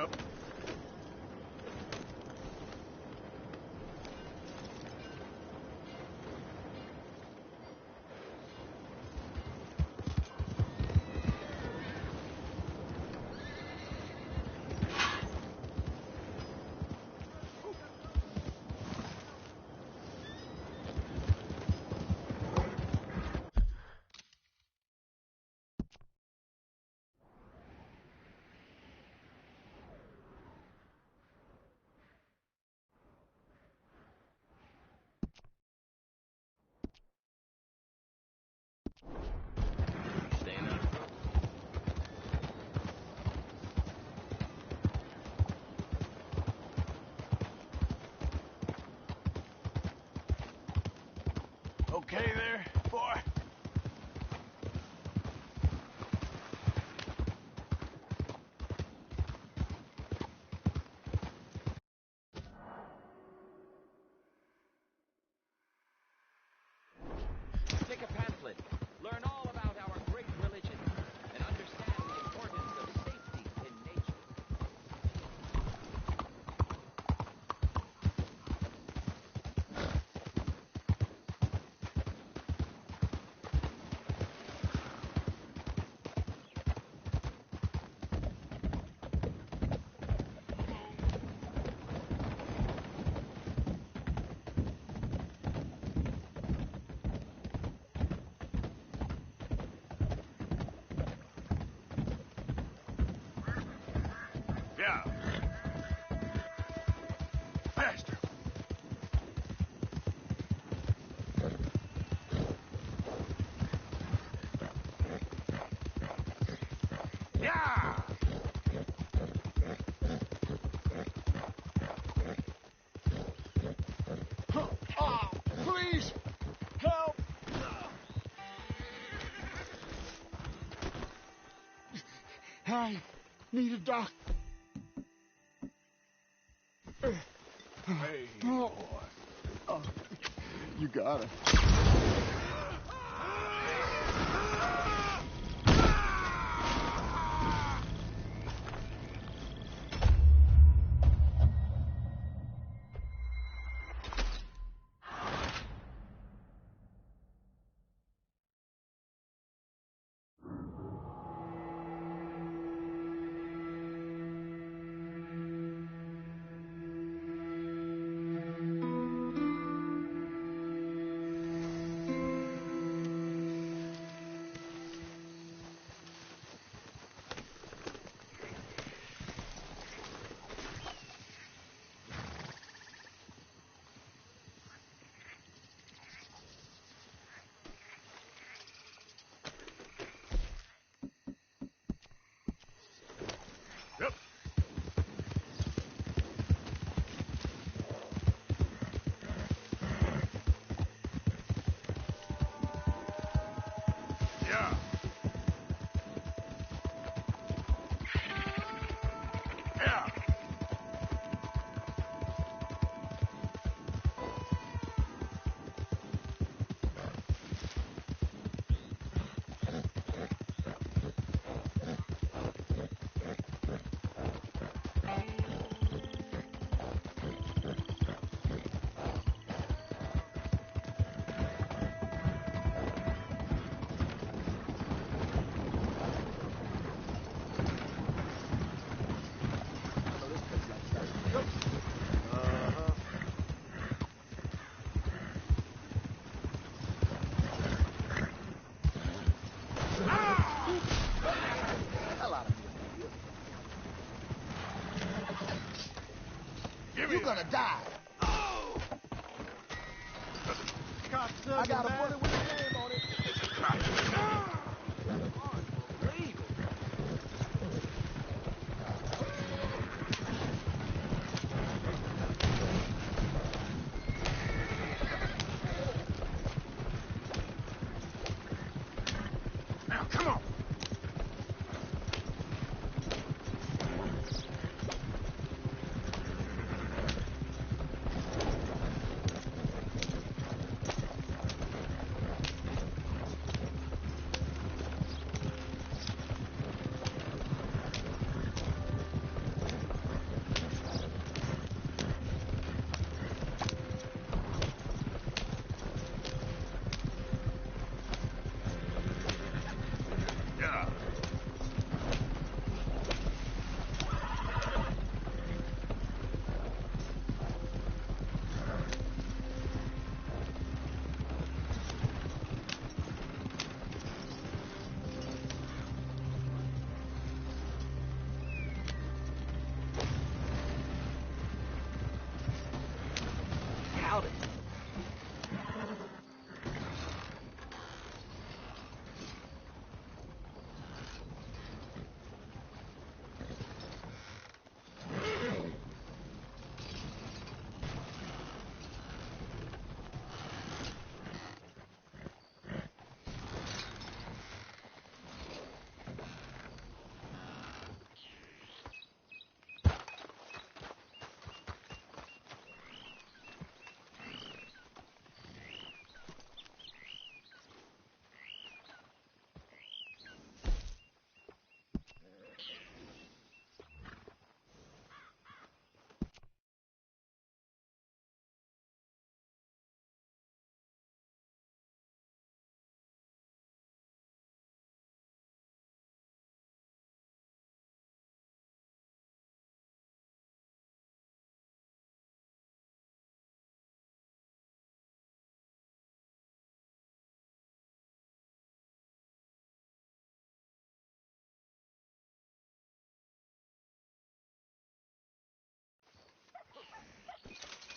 Yep. Okay there, boy? Take a pamphlet. Learn all about our great religion and understand the importance of safety in nature. Yeah. Faster. Yeah. Oh, please help. I need a doctor. Hey. Oh, you got it. Yep. Yeah. Yeah. You're gonna die. Oh! I got a bullet with your name on it. Now, come on.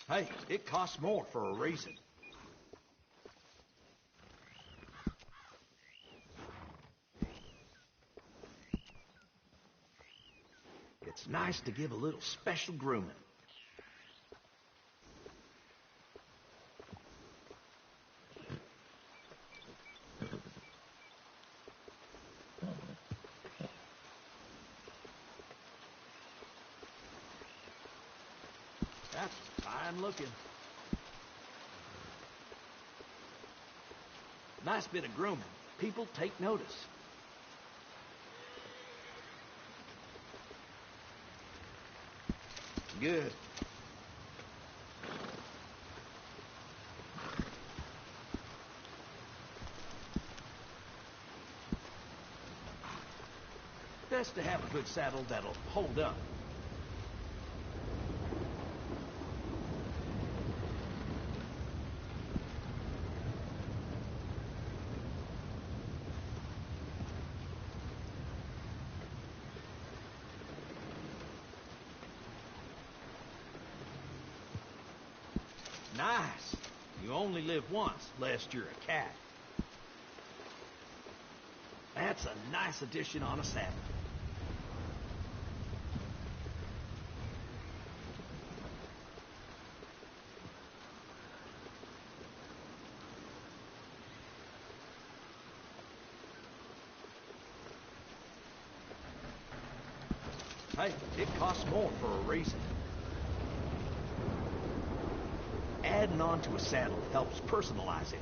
Hey, it costs more for a reason. It's nice to give a little special grooming. That's fine looking. Nice bit of grooming. People take notice. Good. Best to have a good saddle that'll hold up. Nice. You only live once, lest you're a cat. That's a nice addition on a saddle. Hey, it costs more for a reason. Adding on to a saddle helps personalize it.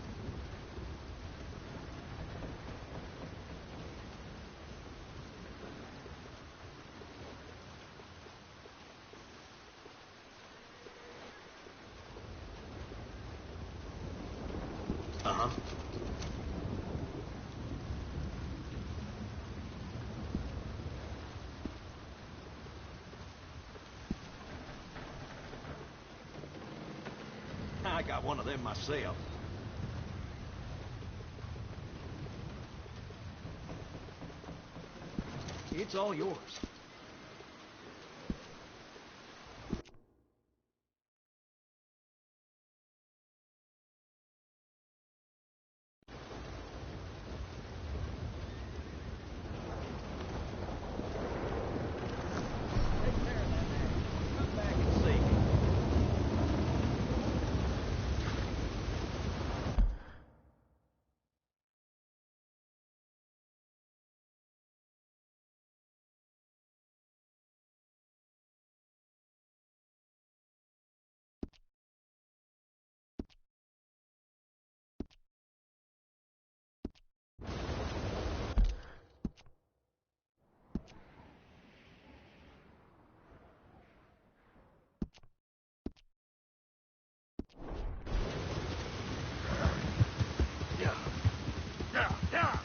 Uh-huh. I got one of them myself. It's all yours. Take care of that ass. Come back and see me. Yeah. Yeah. Yeah.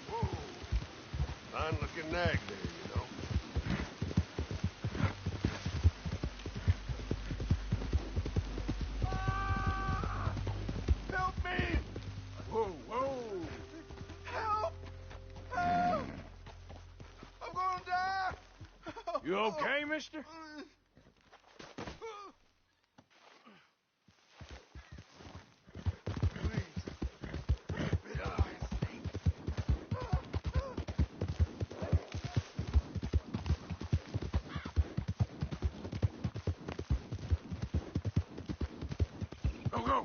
Whoa. Fine looking nag there, you know. Ah! Help me! Whoa, whoa! Help! Help! I'm gonna die! You okay, mister? Go, go!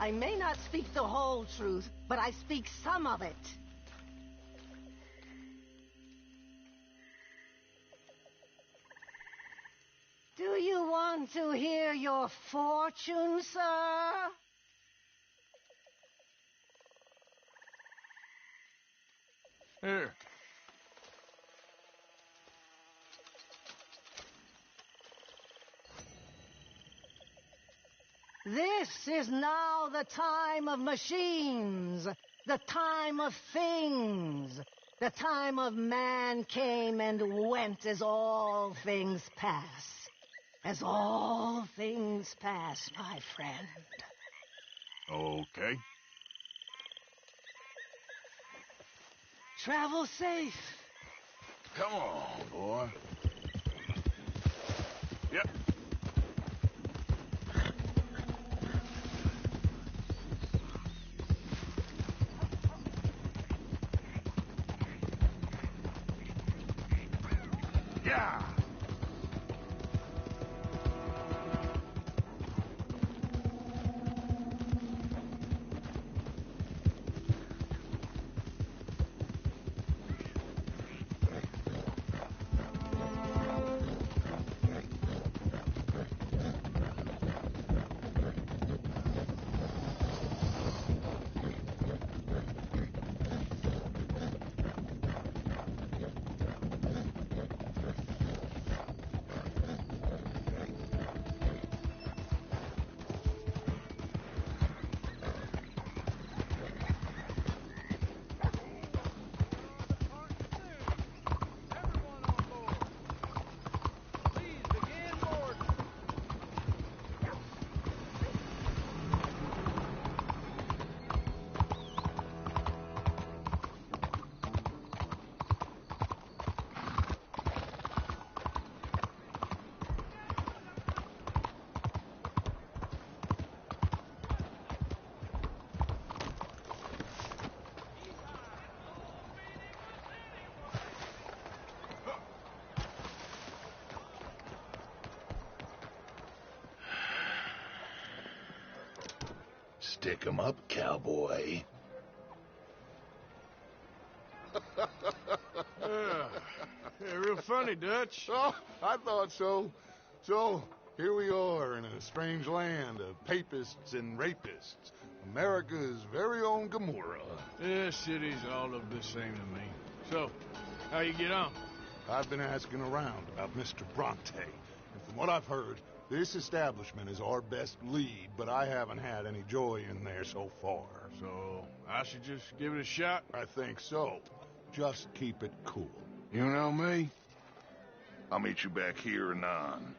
I may not speak the whole truth, but I speak some of it. Do you want to hear your fortune, sir? Here. This is now the time of machines, the time of things, the time of man came and went as all things pass. As all things pass, my friend. Okay. Travel safe. Come on, boy. Yep. Yeah. Stick 'em up, cowboy. Yeah, real funny, Dutch. Oh, I thought so. So, here we are in a strange land of papists and rapists. America's very own Gomorrah. Yeah, cities all look the same to me. So, how you get on? I've been asking around about Mr. Bronte, and from what I've heard, this establishment is our best lead, but I haven't had any joy in there so far. So, I should just give it a shot? I think so. Just keep it cool. You know me? I'll meet you back here anon.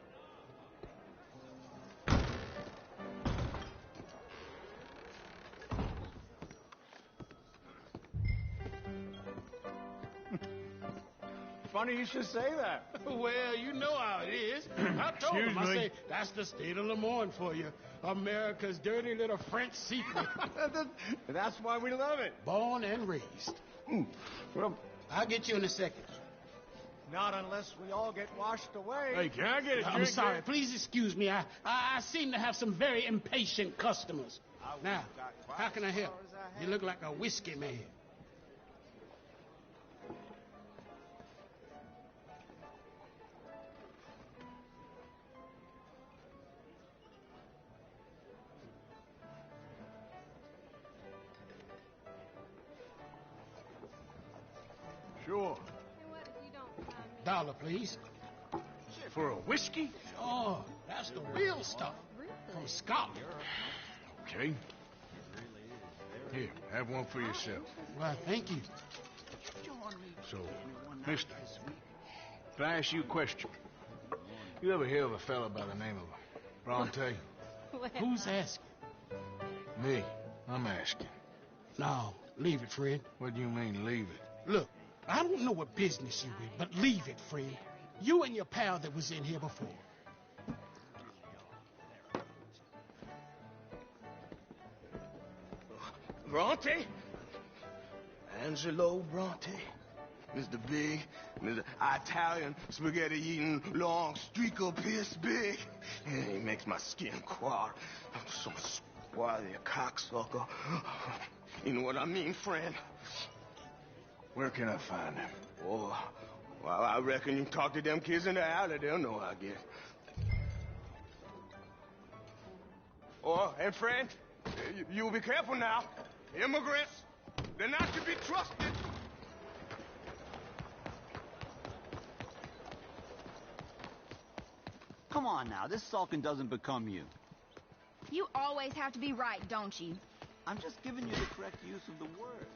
Funny you should say that. Well, you know how it is. I told Excuse him, I me. say, that's the state of Lemoyne for you. America's dirty little French secret. That's why we love it. Born and raised. Well, I'll get you in a second. not unless we all get washed away. Hey, can I get a drink? I'm sorry. there? Please excuse me. I seem to have some very impatient customers. Now, how can I help? You look like a whiskey man. Sure. $1, please. For a whiskey? Oh, that's the real stuff. From Scotland. Okay. Here, have one for yourself. Well, thank you. So, mister, can I ask you a question? You ever hear of a fella by the name of Bronte? Who's asking? Me. I'm asking. No, leave it, friend. What do you mean, leave it? Look, I don't know what business you in, but leave it, friend. You and your pal that was in here before. Bronte? Angelo Bronte. Mr. Big, Mr. Italian spaghetti-eating, long streaker piss big. He makes my skin crawl. I'm so Why, you cocksucker. You know what I mean, friend? Where can I find him? Oh, well, I reckon you talk to them kids in the alley. They'll know, I guess. Oh, and friend, you be careful now. Immigrants, they're not to be trusted. Come on now, this sulking doesn't become you. You always have to be right, don't you? I'm just giving you the correct use of the word.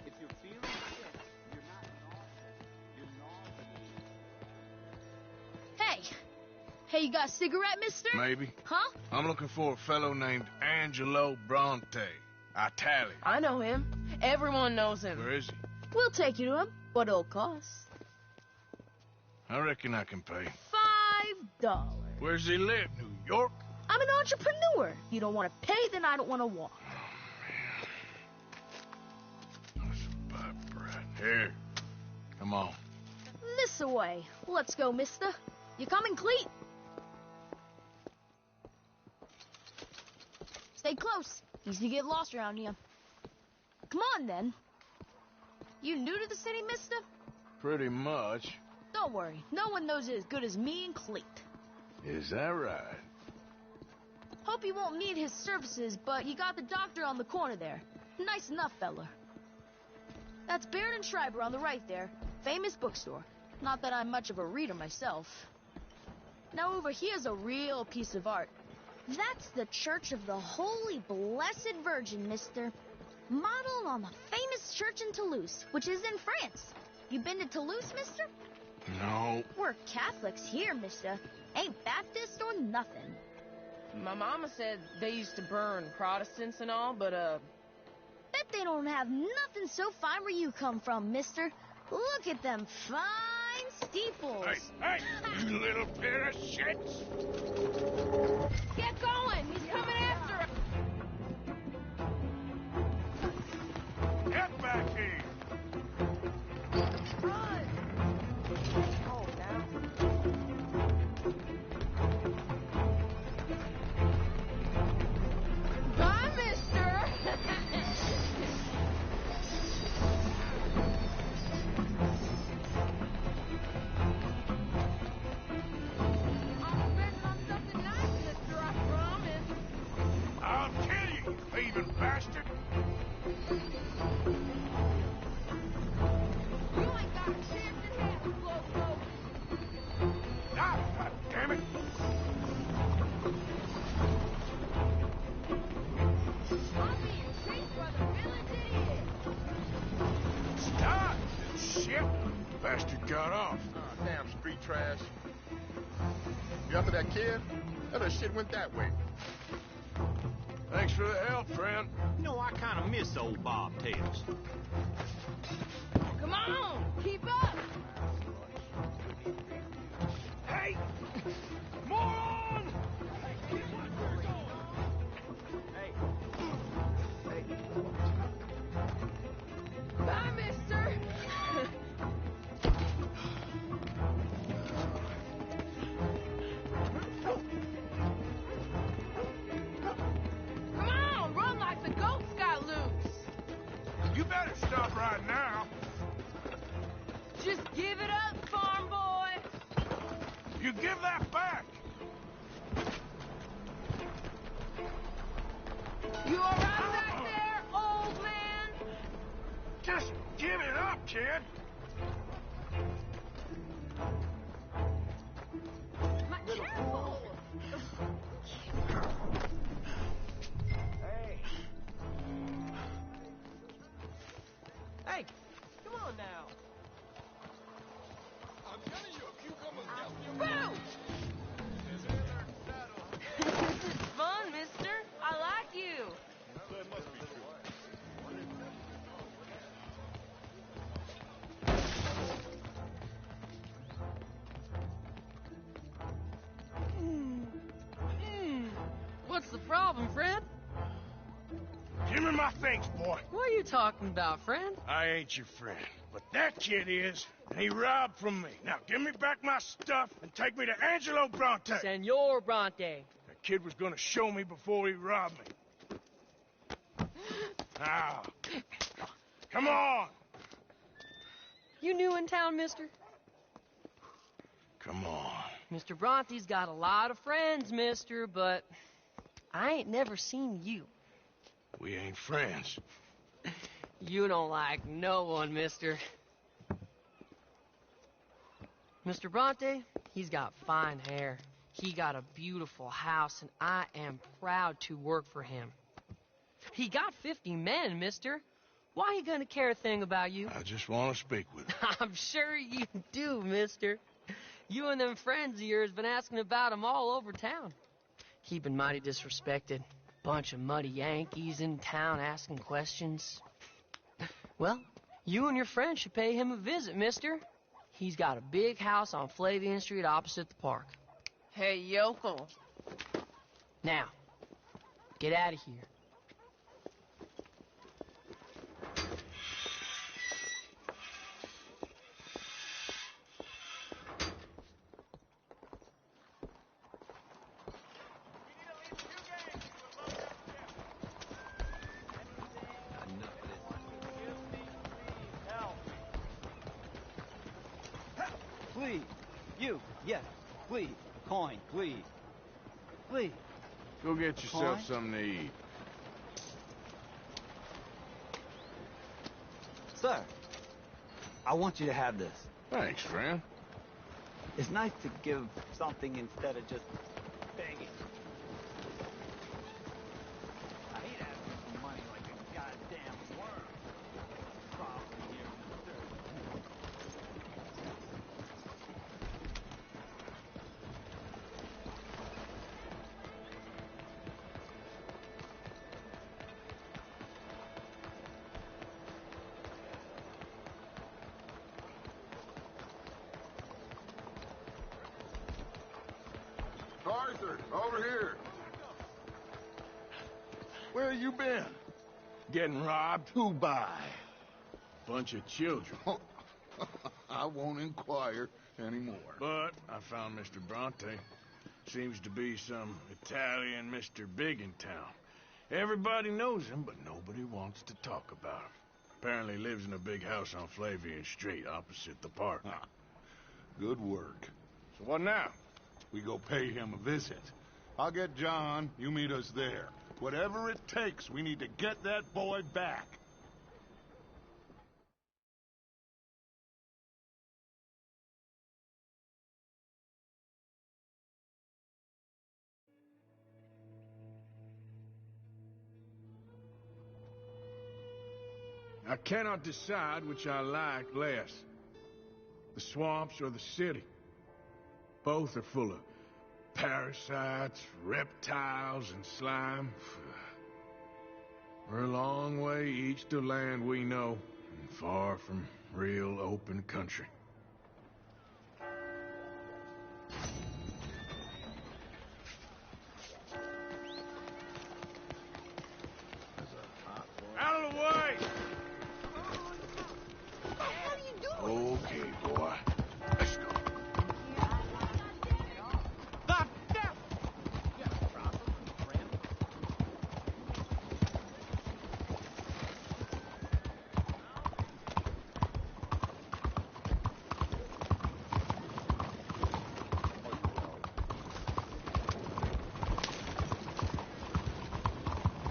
If you're feeling sick, you're not nauseous. You're nauseous. Hey, you got a cigarette, mister? Maybe. Huh? I'm looking for a fellow named Angelo Bronte. Italian. I know him. Everyone knows him. Where is he? We'll take you to him, but it'll cost I reckon I can pay. $5. Where's he live? New York? I'm an entrepreneur. You don't want to pay, then I don't want to walk. That's a bad brat. Here. Come on. This away. Let's go, mister. You coming, Cleet? Stay close. Easy to get lost around here. Come on, then. You new to the city, mister? Pretty much. Don't worry. No one knows it as good as me and Cleet. Is that right? Hope you won't need his services, but you got the doctor on the corner there. Nice enough, fella. That's Baird and Schreiber on the right there. Famous bookstore. Not that I'm much of a reader myself. Now over here's a real piece of art. That's the Church of the Holy Blessed Virgin, mister. Modeled on the famous church in Toulouse, which is in France. You been to Toulouse, mister? No. We're Catholics here, mister. Ain't Baptist or nothing. My mama said they used to burn Protestants and all, but, Bet they don't have nothing so fine where you come from, mister. Look at them fine steeples. Hey, you little pair of shits! Get going! He's coming after us! Get back here! Run! Oh, now. Bye, mister! I'll kill you, you thieving bastard! You ain't got a chance in hell, Loco! Ah, God damn it! I'll be your treat for the village idiot! Stop! Shit! Bastard got off. Oh, damn street trash. You after that kid? That shit went that way. Thanks for the help, friend. You know, I kind of miss old Bobtails. Come on! Keep up! Hey! Moron! Bye, mister! Come on! Run like the goats got loose! You better stop right now. Just give it up, farm boy! You give that back! You all right back there, old man? Just give it up, kid! Careful! Hey, come on now. I'm telling you, a cucumber's Boo! This is fun, mister. I like you. So it must be true. What's the problem, friend? Give me my things, boy. What are you talking about, friend? I ain't your friend, but that kid is, and he robbed from me. Now give me back my stuff and take me to Angelo Bronte. Senor Bronte. That kid was gonna show me before he robbed me. Now, come on! You new in town, mister? Come on. Mr. Bronte's got a lot of friends, mister, but I ain't never seen you. We ain't friends. You don't like no one, mister. Mr. Bronte, he's got fine hair. He got a beautiful house, and I am proud to work for him. He got 50 men, mister. Why he gonna care a thing about you? I just want to speak with him. I'm sure you do, mister. You and them friends of yours been asking about him all over town. He been mighty disrespected. Bunch of muddy Yankees in town asking questions. Well, you and your friend should pay him a visit, mister. He's got a big house on Flavian Street opposite the park. Hey, Yoko. Now, get out of here. Please. You. Yes. Please. Coin. Please. Please. Go get yourself Coin? something to eat. Sir, I want you to have this. Thanks, friend. It's nice to give something instead of just begging. I hate asking for money like a goddamn worm. Problem here, mister. Arthur, over here. Where you been? Getting robbed? Who by? Bunch of children. I won't inquire anymore. But I found Mr. Bronte. Seems to be some Italian Mr. Big in town. Everybody knows him, but nobody wants to talk about him. Apparently lives in a big house on Flavian Street opposite the park. Good work. So what now? We go pay him a visit. I'll get John. You meet us there. Whatever it takes, we need to get that boy back. I cannot decide which I like less. The swamps or the city. Both are full of parasites, reptiles, and slime. We're a long way east of land we know, and far from real open country. Out of the way! Okay, boy. Let's go.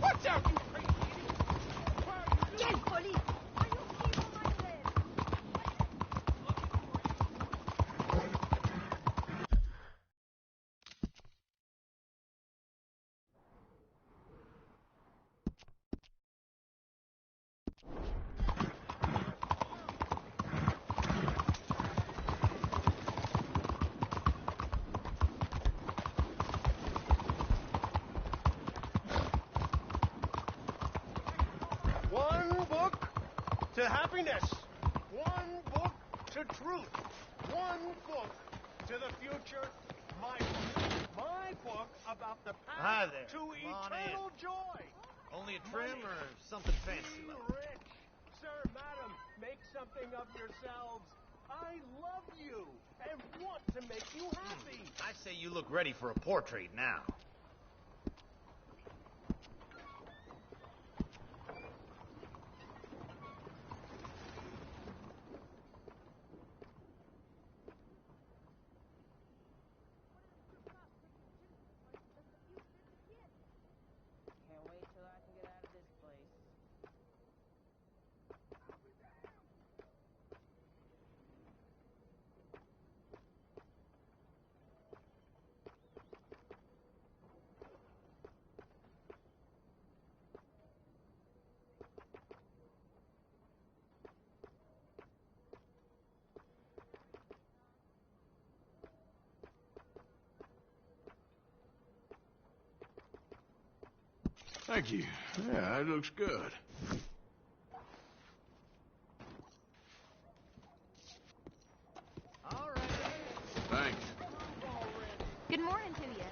Watch out, you crazy idiot! Quelle folie! One book to happiness. One book to truth. One book to the future. My book about the Hi path there. to Come on eternal joy. Only a trim or something fancy? Be rich. Sir, madam, make something of yourselves. I love you and want to make you happy. I say you look ready for a portrait now. Thank you. Yeah, it looks good. All right. Thanks. Good morning to you.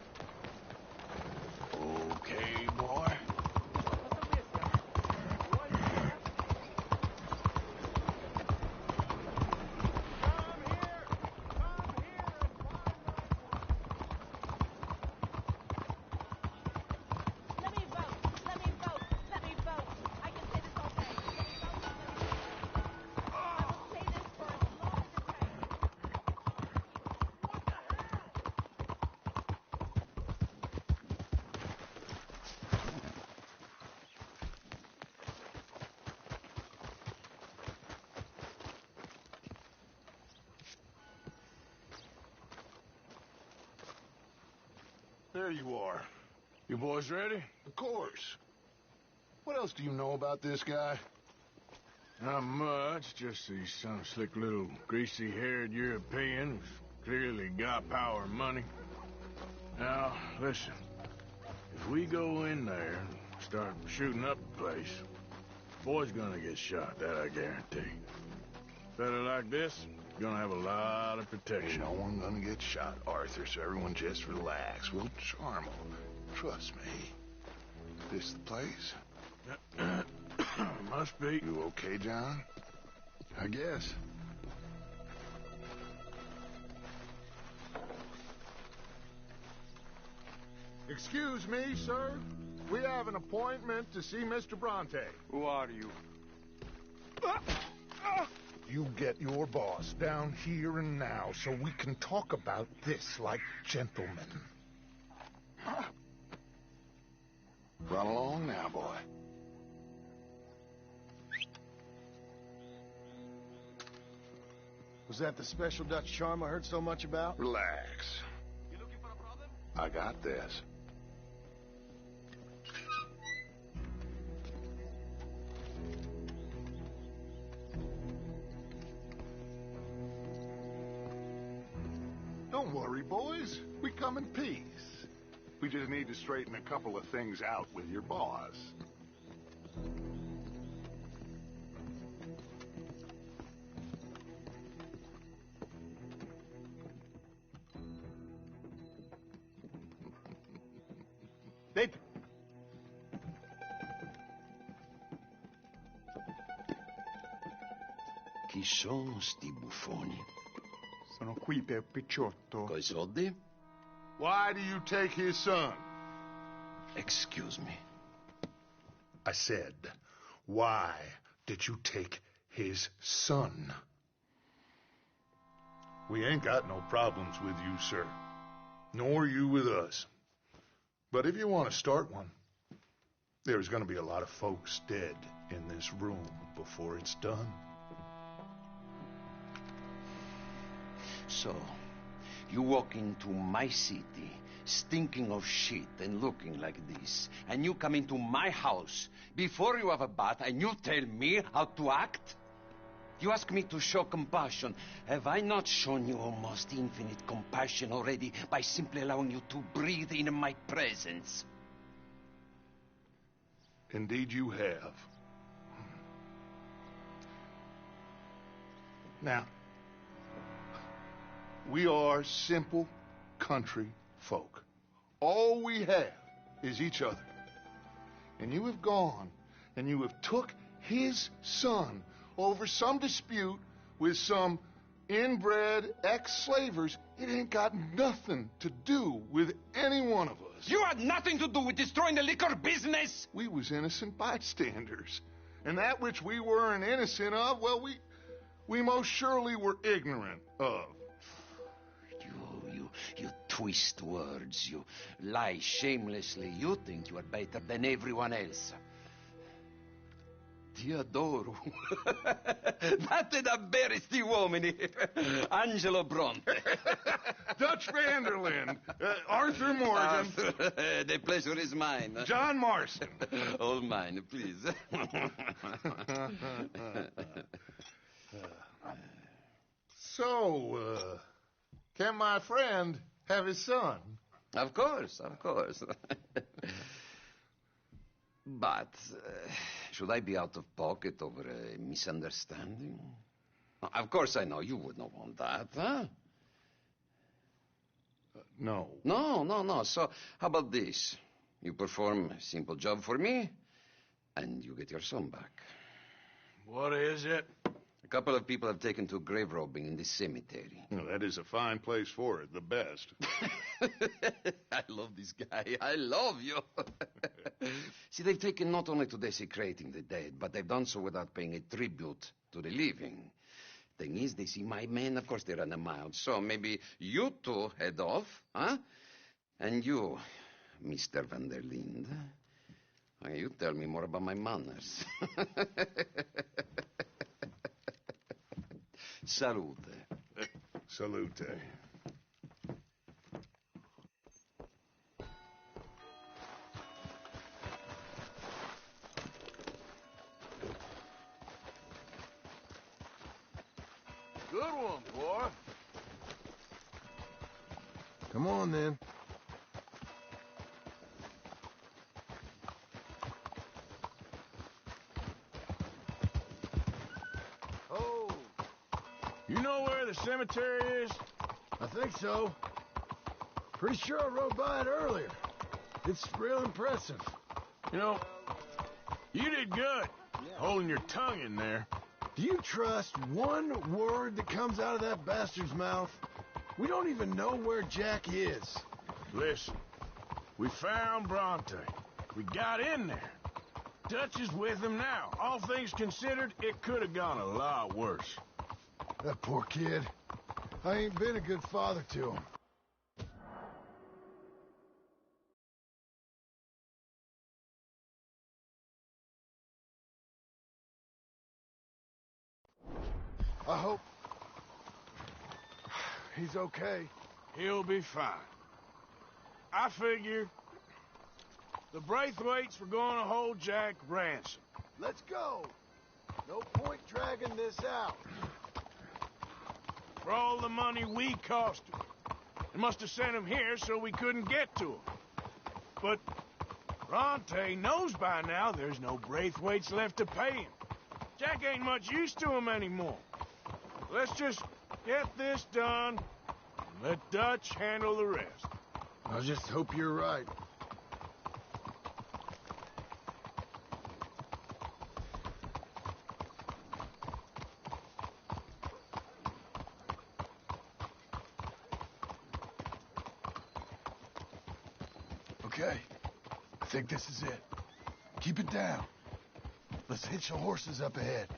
Okay, boy. There you are. You boys ready? Of course. What else do you know about this guy? Not much, just he's some slick little greasy-haired European who's clearly got power and money. Now, listen. If we go in there and start shooting up the place, boy's gonna get shot, that I guarantee. Fella like this, gonna have a lot of protection. Ain't no one gonna get shot, Arthur, so everyone just relax. We'll charm 'em. Trust me. This the place? Must be. You okay, John? I guess. Excuse me, sir. We have an appointment to see Mr. Bronte. Who are you? You get your boss down here and now so we can talk about this like gentlemen. Run along now, boy. Was that the special Dutch charm I heard so much about? Relax. You looking for a problem? I got this. Don't worry, boys. We come in peace. We just need to straighten a couple of things out with your boss. Dentro. Chi sono sti buffoni? Sono qui per Picciotto. Coi soldi? Why do you take his son? Excuse me. I said, why did you take his son? We ain't got no problems with you, sir. Nor you with us. But if you want to start one, there's going to be a lot of folks dead in this room before it's done. So, you walk into my city, stinking of shit and looking like this, and you come into my house before you have a bath and you tell me how to act? You ask me to show compassion. Have I not shown you almost infinite compassion already by simply allowing you to breathe in my presence? Indeed you have. Now, we are simple country folk. All we have is each other. And you have gone and you have took his son over some dispute with some inbred ex-slavers. It ain't got nothing to do with any one of us. You had nothing to do with destroying the liquor business! We was innocent bystanders. And that which we weren't innocent of, well, we most surely were ignorant of. You twist words, you lie shamelessly. You think you are better than everyone else. Ti adoro. Vatte da bere sti uomini. Angelo Bronte. Dutch Vanderlyn. Arthur Morgan. The pleasure is mine. John Marston. All mine, please. So, can my friend have his son? Of course, of course. But should I be out of pocket over a misunderstanding? Of course I know you would not want that, huh? No. No. So how about this? You perform a simple job for me, and you get your son back. What is it? A couple of people have taken to grave robbing in this cemetery. Well, that is a fine place for it, the best. I love this guy. I love you. See, they've taken not only to desecrating the dead, but they've done so without paying a tribute to the living. Thing is, they see my men, of course they run a mile. So maybe you two head off, huh? And you, Mr. Van der Linde, you tell me more about my manners. Salute. Salute. Good one, boy. Come on, then. Oh. You know where the cemetery is? I think so. Pretty sure I rode by it earlier. It's real impressive. You know, you did good, holding your tongue in there. Do you trust one word that comes out of that bastard's mouth? We don't even know where Jack is. Listen, we found Bronte. We got in there. Dutch is with him now. All things considered, it could have gone a lot worse. That poor kid. I ain't been a good father to him. I hope he's okay. He'll be fine. I figure the Braithwaites were going to hold Jack ransom. Let's go. No point dragging this out. For all the money we cost him. They must have sent him here so we couldn't get to him. But Bronte knows by now there's no Braithwaites left to pay him. Jack ain't much use to him anymore. Let's just get this done and let Dutch handle the rest. I just hope you're right. Okay, I think this is it. Keep it down. Let's hitch the horses up ahead.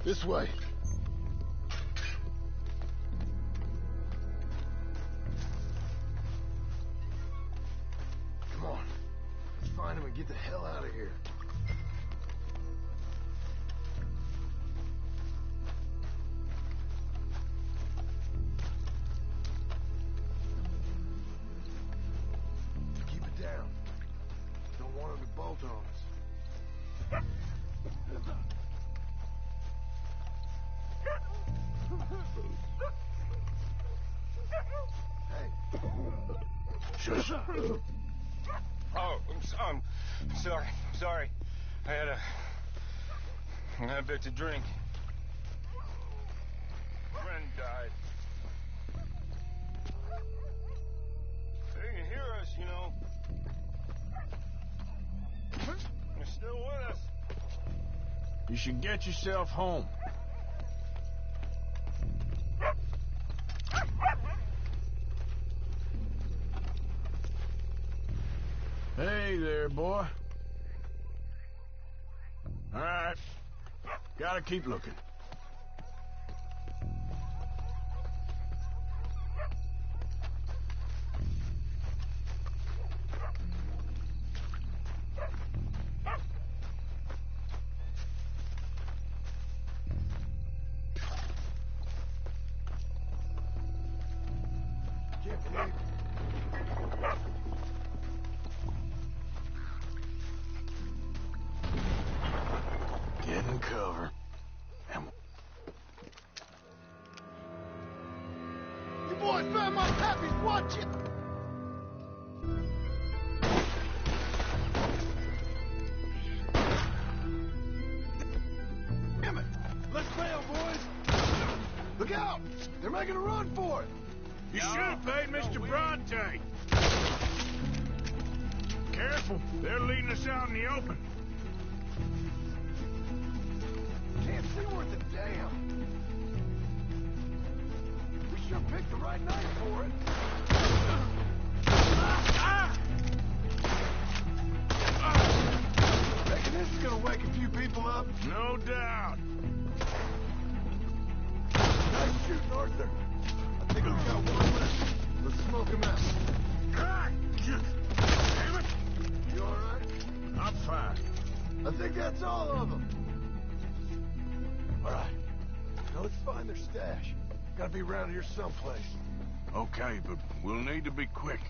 This way. Come on. Let's find him and get the hell out of here. Keep it down. Don't want him to bolt on us. Shush. Oh, I'm sorry. I had a bit to drink. Friend died. They can hear us, you know. They're still with us. You should get yourself home. Hey there, boy. All right. Gotta keep looking. Watch it! Damn it! Let's bail, boys! Look out! They're making a run for it! You should have paid Mr. Bronte. Careful, they're leading us out in the open. Can't see worth a damn. We sure picked the right night for it. Reckon this is gonna wake a few people up. No doubt. Nice shooting, Arthur. I think we've got one left. Let's smoke him out. Damn it! You all right? I'm fine. I think that's all of them. All right. Now let's find their stash. Gotta be around here someplace. Okay, but we'll need to be quick.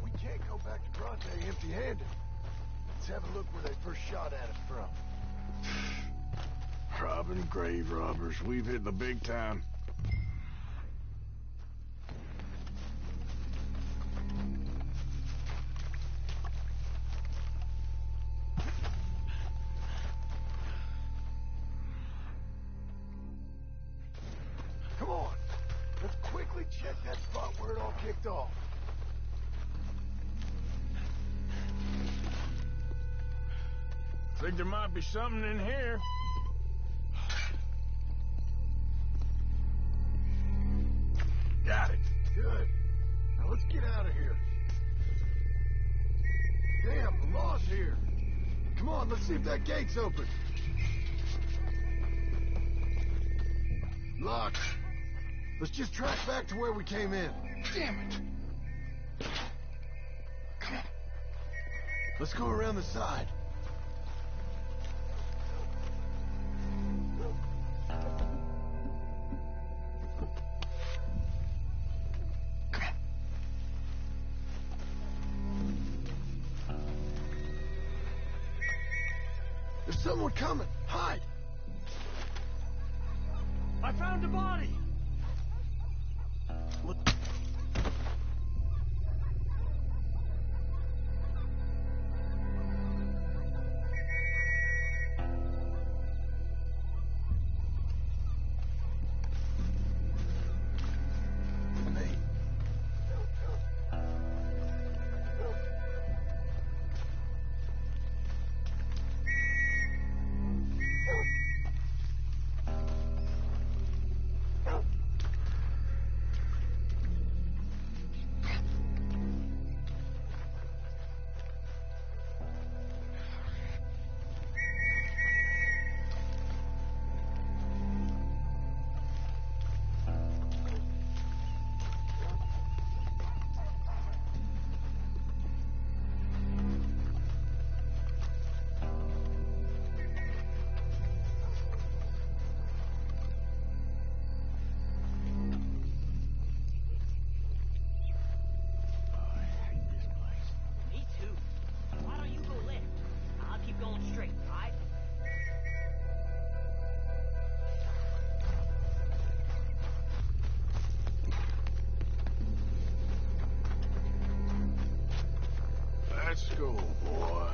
We can't go back to Bronte empty-handed. Let's have a look where they first shot at us from. Robbing grave robbers. We've hit the big time. Come on. Let's quickly check that spot where it all kicked off. Think there might be something in here. Got it. Good. Now let's get out of here. Damn, the law's here. Come on, let's see if that gate's open. Locked. Let's just track back to where we came in. Damn it. Come on. Let's go around the side. There's someone coming. Hide. I found a body. Look. Me too. Why don't you go left? I'll keep going straight, all right? Let's go, boy.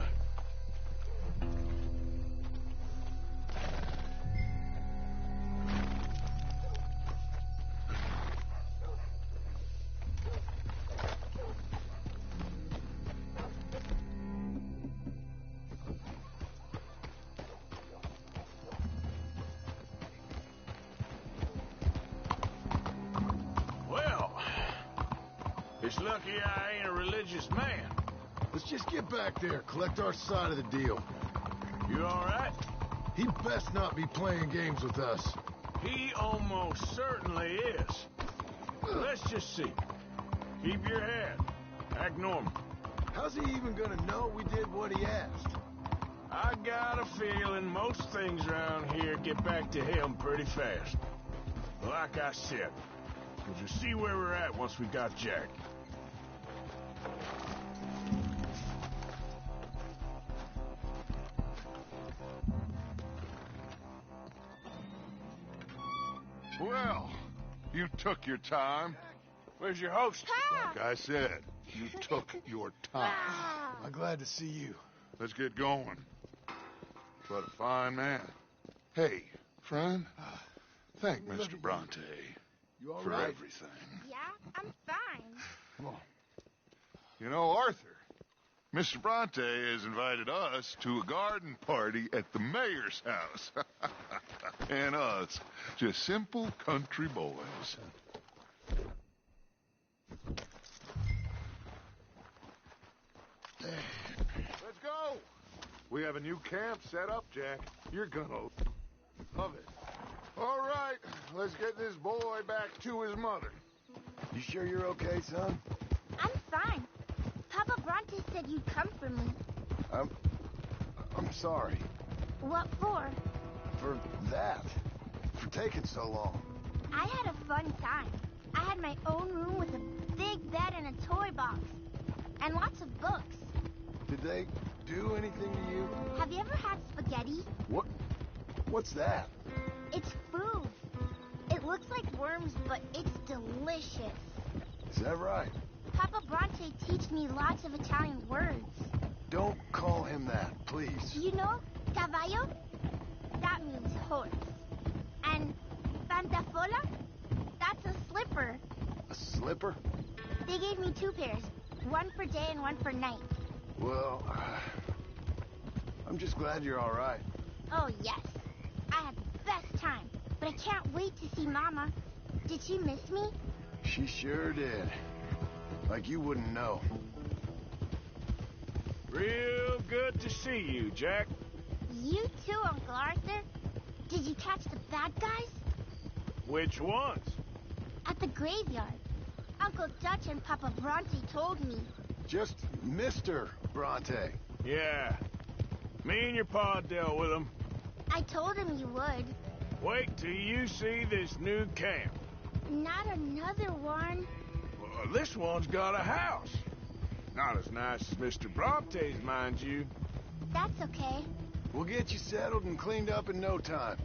Well, it's lucky I ain't a religious man. Let's just get back there, collect our side of the deal. You all right? He best not be playing games with us. He almost certainly is. Let's just see. Keep your head. Act normal. How's he even gonna know we did what he asked? I got a feeling most things around here get back to him pretty fast. Like I said, we'll just see where we're at once we got Jack. Well, you took your time. Where's your host? Like I said, you took your time. I'm glad to see you. Let's get going. What a fine man. Hey, friend, thank Mr. Bronte You all for right? everything. Yeah, I'm fine. Come on. You know, Arthur, Mr. Bronte has invited us to a garden party at the mayor's house. And us, just simple country boys. Let's go. We have a new camp set up, Jack. You're gonna love it. All right, let's get this boy back to his mother. You sure you're okay, son? I'm fine. Papa Bronte said you'd come for me. I'm sorry What for? for that. For taking so long. I had a fun time. I had my own room with a big bed and a toy box. And lots of books. Did they do anything to you? Have you ever had spaghetti? What's that? It's food. It looks like worms, but it's delicious. Is that right? Papa Bronte teach me lots of Italian words. Don't call him that, please. You know, caballo? That means horse. And pantafola? That's a slipper. A slipper? They gave me 2 pairs. One for day and one for night. Well, I'm just glad you're all right. Oh, yes. I had the best time. But I can't wait to see Mama. Did she miss me? She sure did. Like you wouldn't know. Real good to see you, Jack. You too, Uncle Arthur. Did you catch the bad guys? Which ones? At the graveyard. Uncle Dutch and Papa Bronte told me. Just Mr. Bronte. Yeah. Me and your pa dealt with them. I told him you would. Wait till you see this new camp. Not another one. Well, this one's got a house. Not as nice as Mr. Bronte's, mind you. That's okay. We'll get you settled and cleaned up in no time.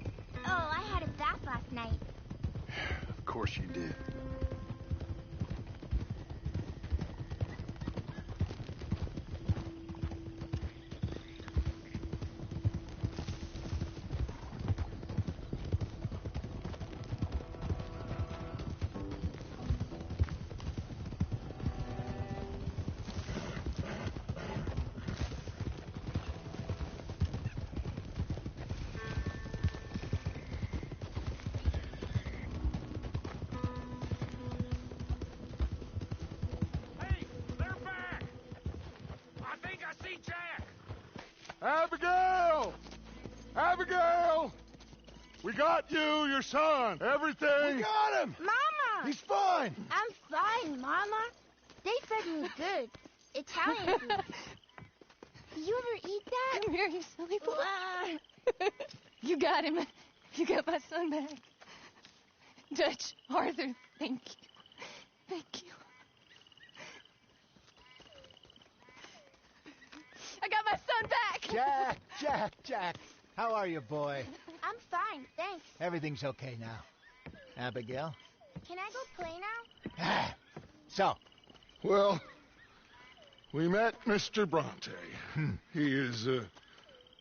Oh, I had a bath last night. Of course you did. Abigail! Abigail! We got you, your son, everything. We got him! Mama! He's fine! I'm fine, Mama. They fed me good. Italian food. Did you ever eat that? Come here, you silly boy. You got him. You got my son back. Dutch, Arthur, thank you. Thank you. I got my son back! Jack. How are you, boy? I'm fine, thanks. Everything's okay now. Abigail? Can I go play now? So? Well, we met Mr. Bronte. He is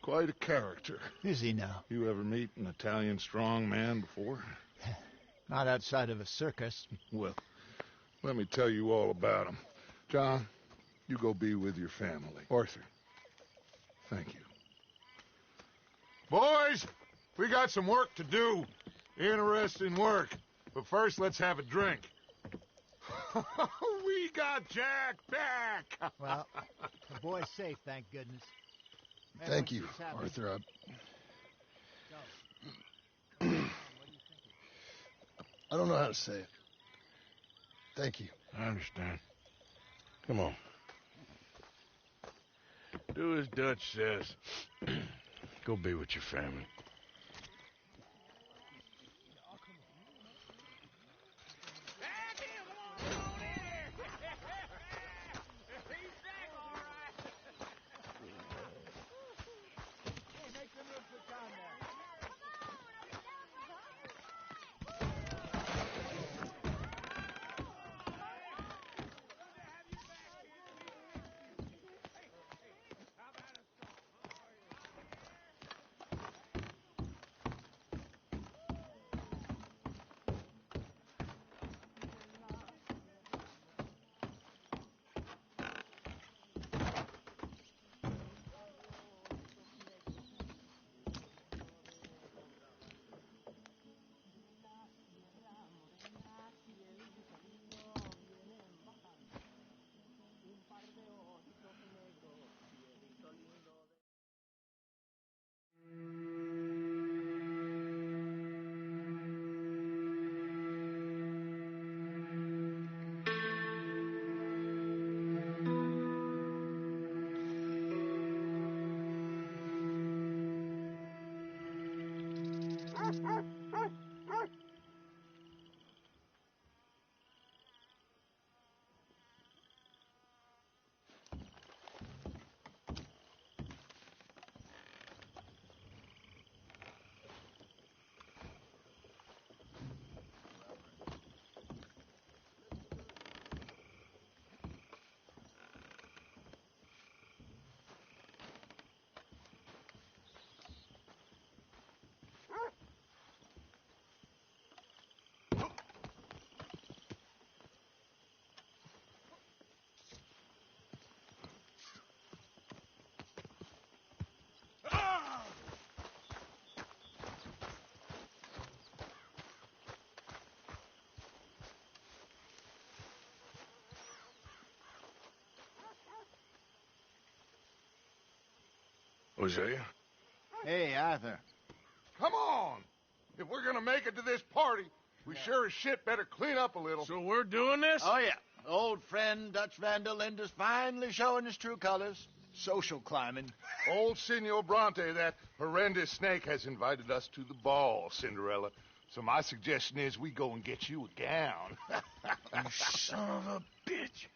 quite a character. Is he now? You ever meet an Italian strong man before? Not outside of a circus. Well, let me tell you all about him. John, you go be with your family. Arthur, thank you. Boys, we got some work to do. Interesting work. But first, let's have a drink. We got Jack back! Well, the boy's safe, thank goodness. Thank you, Arthur. I don't know how to say it. Thank you. I understand. Come on. Do as Dutch says. Go be with your family. Hosea? Hey, Arthur. Come on! If we're gonna make it to this party, we sure as shit better clean up a little. So we're doing this? Oh, yeah. Old friend Dutch Van der Linde's finally showing his true colors. Social climbing. Old Senor Bronte, that horrendous snake, has invited us to the ball, Cinderella. So my suggestion is we go and get you a gown. You son of a bitch.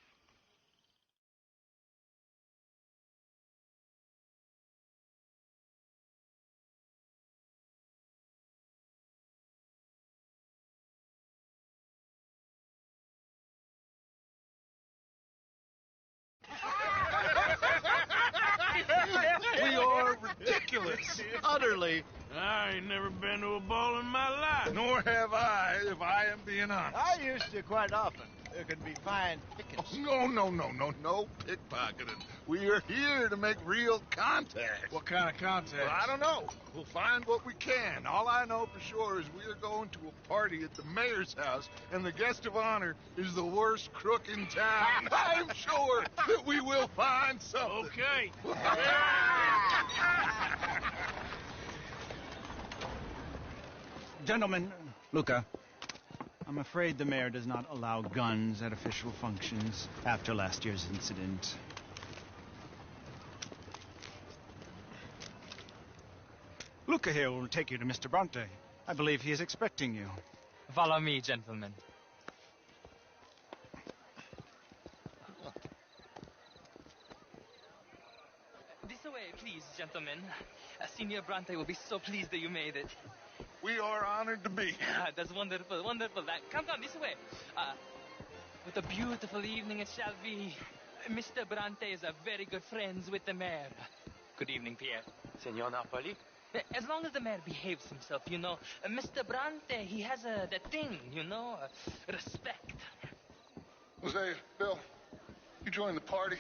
We are ridiculous. Utterly. I ain't never been to a ball in my life. Nor have I, if I am being honest. I used to quite often. There can be fine pickings. Oh, no pickpocketing. We are here to make real contact. What kind of contact? Well, I don't know. We'll find what we can. All I know for sure is we are going to a party at the mayor's house, and the guest of honor is the worst crook in town. I'm sure that we will find something. Okay. Gentlemen, Luca, I'm afraid the mayor does not allow guns at official functions after last year's incident. Luca here will take you to Mr. Bronte. I believe he is expecting you. Follow me, gentlemen. This way, please, gentlemen. Senior Bronte will be so pleased that you made it. We are honored to be here. That's wonderful, wonderful. Come this way. What a beautiful evening it shall be. Mr. Bronte is a very good friends with the mayor. Good evening, Pierre. Senor Napoli? As long as the mayor behaves himself, you know. Mr. Bronte, he has that thing, you know, respect. Hosea, Bill, you join the party.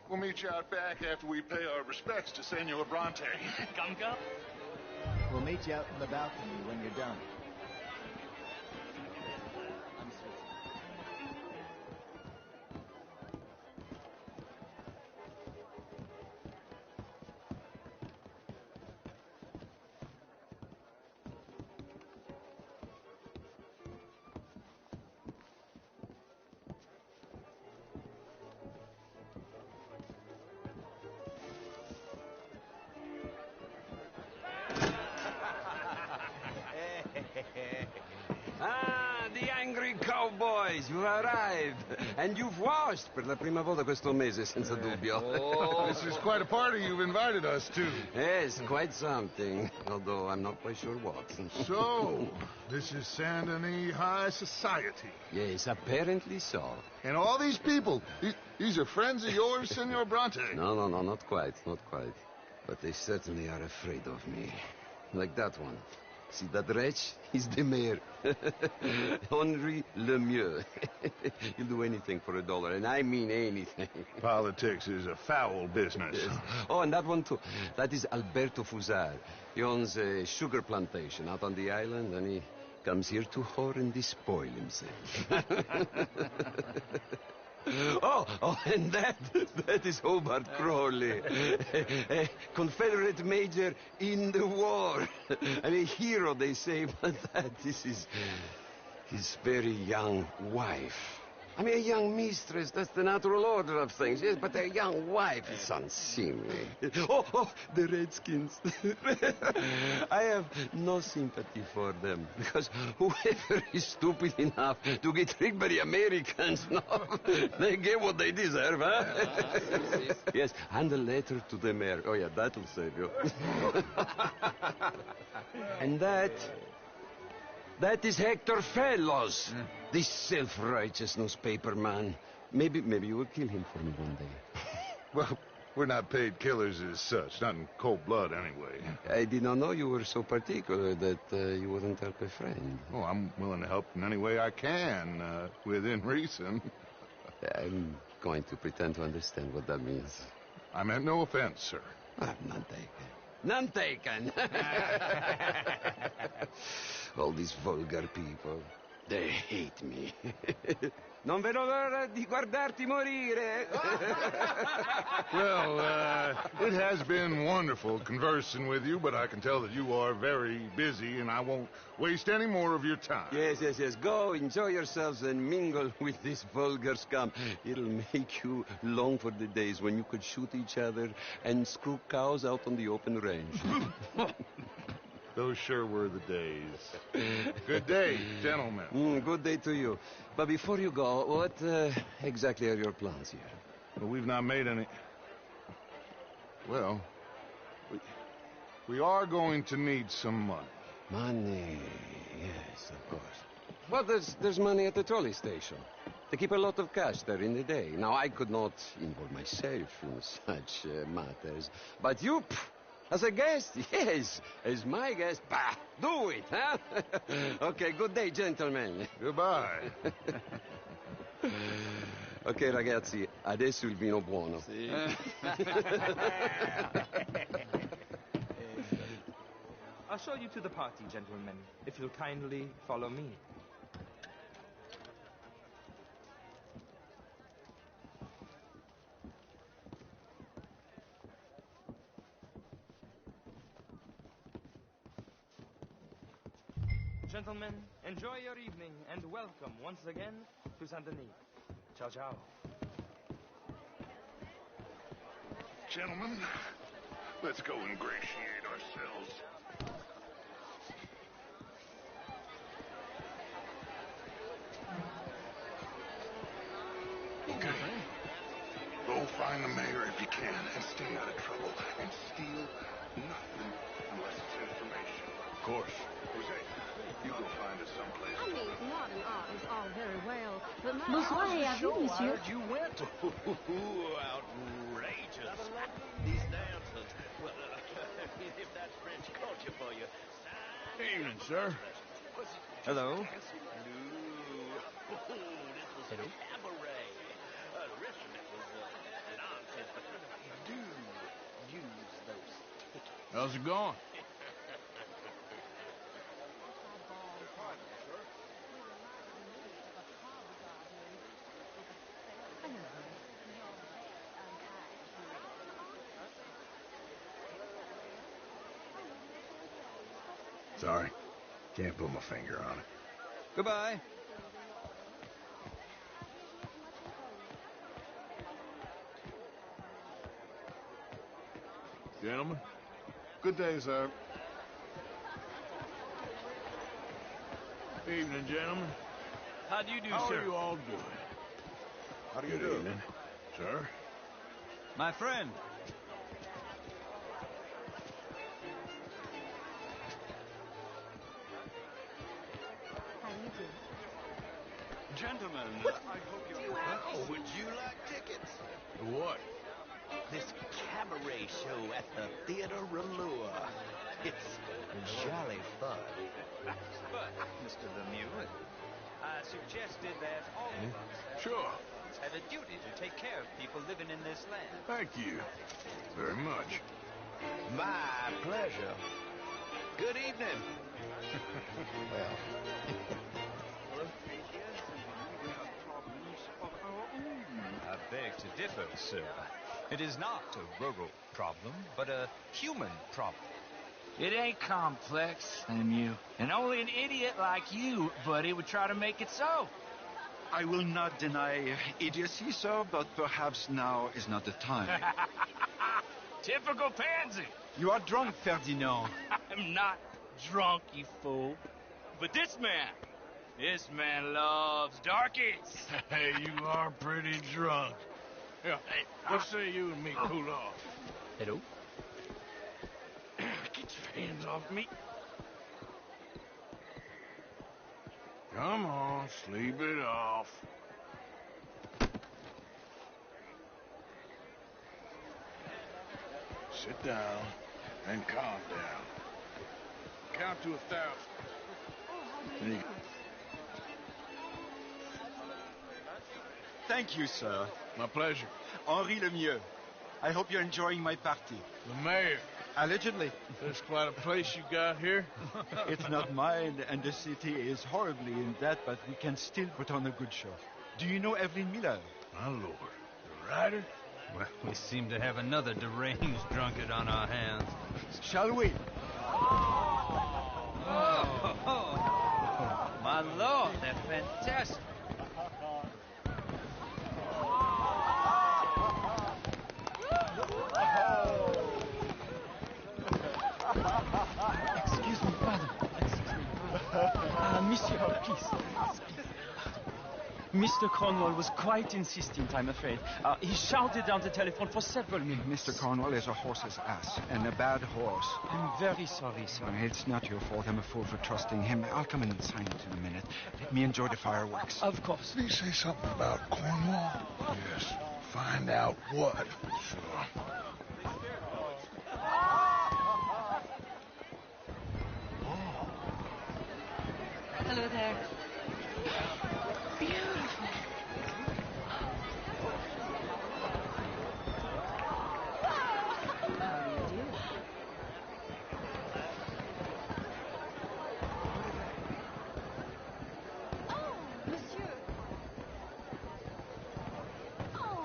We'll meet you out back after we pay our respects to Senor Bronte. Come. We'll meet you out in the balcony when you're done. Ah, the angry cowboys, you've arrived. And you've washed per la prima volta questo mese, senza dubbio. This is quite a party you've invited us to. Yes, quite something. Although I'm not quite sure what. So, this is Saint Denis High Society. Yes, apparently so. And all these people, these are friends of yours, Senor Bronte? No, not quite. But they certainly are afraid of me. Like that one. See that wretch? He's the mayor. Henri Lemieux. He'll do anything for $1, and I mean anything. Politics is a foul business. Yes. Oh, and that one too. That is Alberto Fusar. He owns a sugar plantation out on the island, and he comes here to whore and despoil himself. Oh, and that is Hobart Crawley, a Confederate major in the war. I mean, hero, they say, but that is his very young wife. I mean, a young mistress, that's the natural order of things, yes, but a young wife is unseemly. Oh, the Redskins. I have no sympathy for them, because whoever is stupid enough to get tricked by the Americans, no, they get what they deserve, huh? Yes, and a letter to the mayor. Oh, yeah, that'll save you. And that is Hector Fellows, this self-righteous newspaper man. Maybe you will kill him for me one day. Well, we're not paid killers as such, not in cold blood anyway. I did not know you were so particular that you wouldn't help a friend. Oh, I'm willing to help in any way I can, within reason. I'm going to pretend to understand what that means. I meant no offense, sir. None taken. None taken. All these vulgar people. They hate me. Non vedo l'ora di guardarti morire. Well, it has been wonderful conversing with you, but I can tell that you are very busy, and I won't waste any more of your time. Yes. Go, enjoy yourselves, and mingle with this vulgar scum. It'll make you long for the days when you could shoot each other and screw cows out on the open range. Those sure were the days. Good day, gentlemen. Good day to you. But before you go, what exactly are your plans here? Well, we've not made any... Well, we are going to need some money. Money, yes, of course. Well, there's money at the trolley station. They keep a lot of cash there in the day. Now, I could not involve myself in such matters. But you... As a guest, yes. As my guest, bah, do it, huh? Okay, good day, gentlemen. Goodbye. Ok, ragazzi, adesso il vino buono. Sì. I'll show you to the party, gentlemen, if you'll kindly follow me. Gentlemen, enjoy your evening and welcome once again to Saint Denis. Ciao, ciao. Gentlemen, let's go ingratiate ourselves. Okay. Go find the mayor if you can and stay out of trouble and steal nothing unless it's information. Of course. Jose, you go find us someplace. I mean, modern art is all very well, but my Bonsoir et à vous, monsieur. You went. Outrageous. These dances. Well, if that's French culture for you. Evening, sir. Hello. Hello. Cabaret. Originally it was nonsense, but do use those tickets. How's it going? Sorry. Can't put my finger on it. Goodbye. Gentlemen? Good day, sir. Evening, gentlemen. How do you do, How sir? are you all doing? How do you Good do? evening, sir. My friend. How do you do? Gentlemen, I hope you're... would you like tickets? What? This cabaret show at the Theater Rallure. It's jolly fun. But, Mr. Lemieux, I suggested that all of us Sure. had a duty to take care of people living in this land. Thank you. Very much. My pleasure. Good evening. Well, I beg to differ, sir. It is not a rural problem, but a human problem. It ain't complex, Lemieux. And only an idiot like you, buddy, would try to make it so. I will not deny idiocy, sir, but perhaps now is not the time. Typical pansy. You are drunk, Ferdinand. I'm not drunk, you fool. But this man loves darkies. Hey, you are pretty drunk. Yeah, hey, what say you and me cool off? Hello? Get your hands off me. Come on, sleep it off. Sit down and calm down. Count to 1,000. There you go. Thank you, sir. My pleasure. Henri Lemieux. I hope you're enjoying my party. The mayor. Allegedly. There's quite a place you got here. It's not mine, and the city is horribly in debt, but we can still put on a good show. Do you know Evelyn Miller? My lord. The writer? Well, we seem to have another deranged drunkard on our hands. Shall we? Oh, my lord, they're fantastic. Excuse me, madam. Monsieur, please. Mr. Cornwall was quite insistent, I'm afraid. He shouted down the telephone for several minutes. Mr. Cornwall is a horse's ass, and a bad horse. I'm very sorry, sir. It's not your fault. I'm a fool for trusting him. I'll come in and sign it in a minute. Let me enjoy the fireworks. Of course. Did he say something about Cornwall? Yes. Find out what. Sure. Hello there. Beautiful. How do you do? Oh, monsieur. Oh.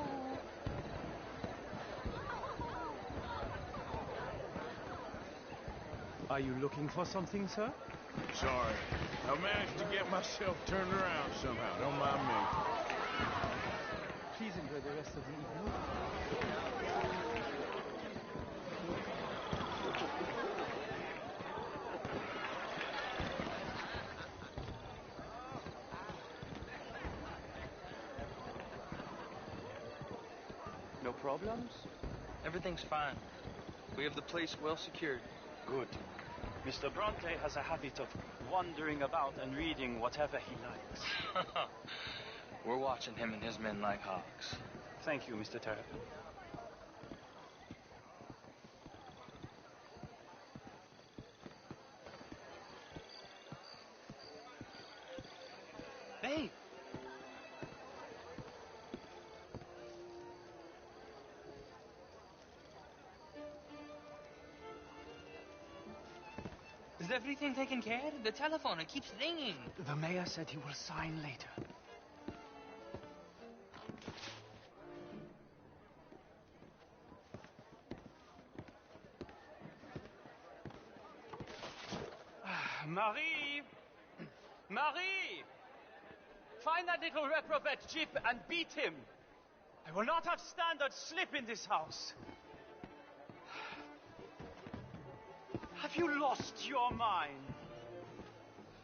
Are you looking for something, sir? Sorry. I managed to get myself turned around somehow. Don't mind me. Please enjoy the rest of the evening. No problems? Everything's fine. We have the place well secured. Good. Mr. Bronte has a habit of wandering about and reading whatever he likes. We're watching him and his men like hawks. Thank you, Mr. Terrapin. Hey! Is everything taken care of? The telephone, it keeps ringing. The mayor said he will sign later. Marie! Marie! Find that little reprobate Jip and beat him. I will not have standards slip in this house. Have you lost your mind?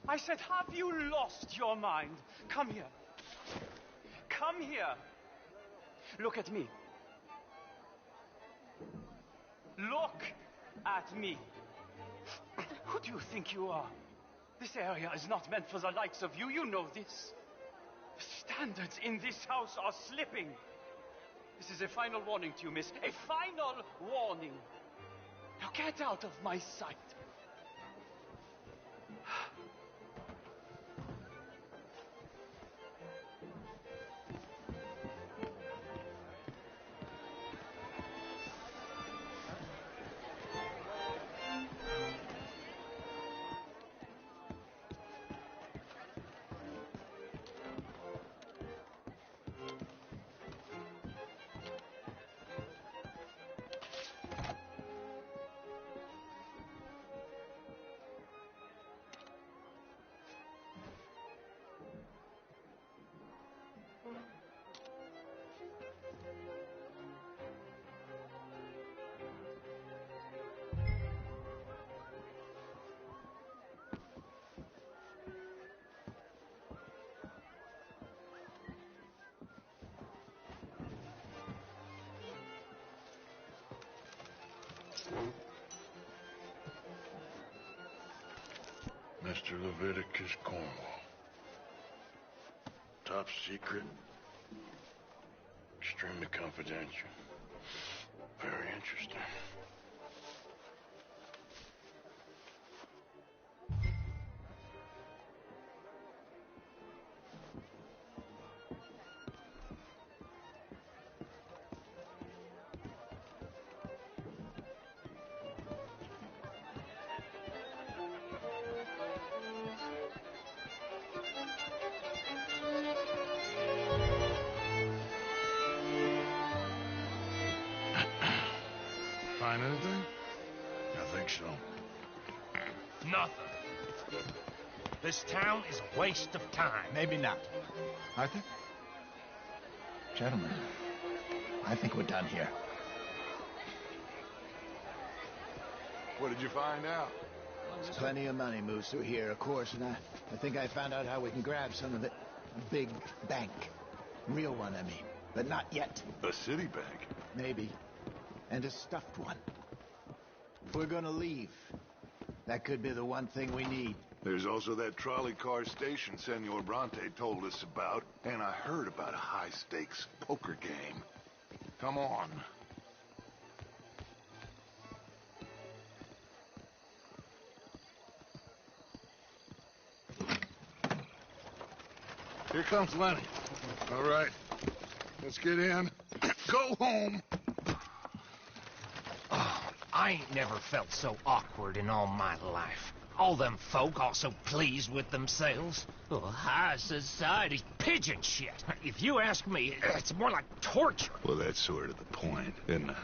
I said, have you lost your mind? Come here. Come here. Look at me. Look at me. Who do you think you are? This area is not meant for the likes of you. You know this. The standards in this house are slipping. This is a final warning to you, miss. A final warning. Now get out of my sight. Mr. Leviticus Cornwall. Top secret. Extremely confidential. Very interesting. find anything? I think so. Nothing. This town is a waste of time. Maybe not. Arthur? Gentlemen, I think we're done here. What did you find out? Plenty of money moves through here, of course, and I think I found out how we can grab some of it. A big bank. Real one, I mean. But not yet. A city bank? Maybe. And a stuffed one. If we're gonna leave, that could be the one thing we need. There's also that trolley car station Senor Bronte told us about, and I heard about a high-stakes poker game. Come on. Here comes Lenny. All right, let's get in. Go home. I ain't never felt so awkward in all my life. All them folk all so pleased with themselves. Oh, high society's pigeon shit. If you ask me, it's more like torture. Well, that's sort of the point, isn't it?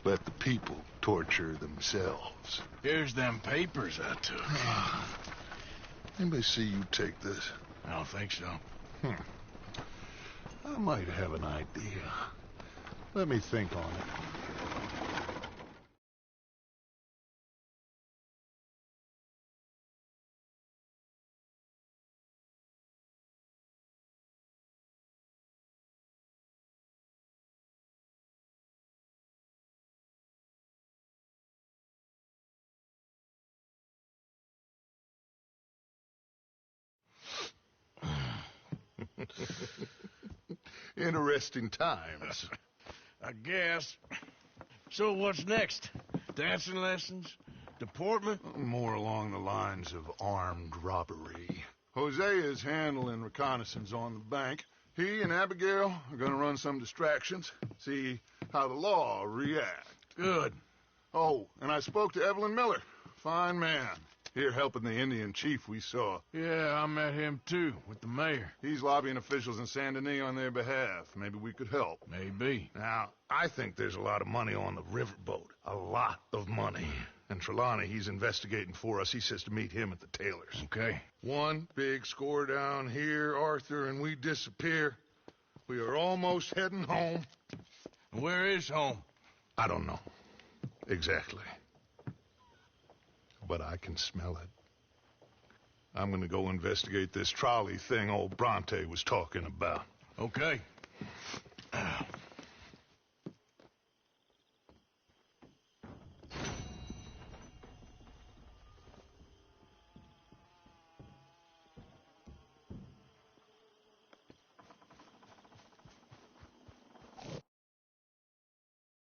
Let the people torture themselves. Here's them papers I took. Anybody see you take this? I don't think so. I might have an idea. Let me think on it. Interesting times. I guess. So what's next? Dancing lessons? Deportment? More along the lines of armed robbery. Hosea is handling reconnaissance on the bank. He and Abigail are going to run some distractions, see how the law reacts. Good. Oh, and I spoke to Evelyn Miller. Fine man. Here helping the Indian chief we saw. Yeah, I met him too, with the mayor. He's lobbying officials in Saint Denis on their behalf. Maybe we could help. Maybe. Now, I think there's a lot of money on the riverboat. A lot of money. And Trelawney, he's investigating for us. He says to meet him at the Taylor's. Okay. One big score down here, Arthur, and we disappear. We are almost heading home. Where is home? I don't know. Exactly. But I can smell it. I'm gonna go investigate this trolley thing old Bronte was talking about. Okay.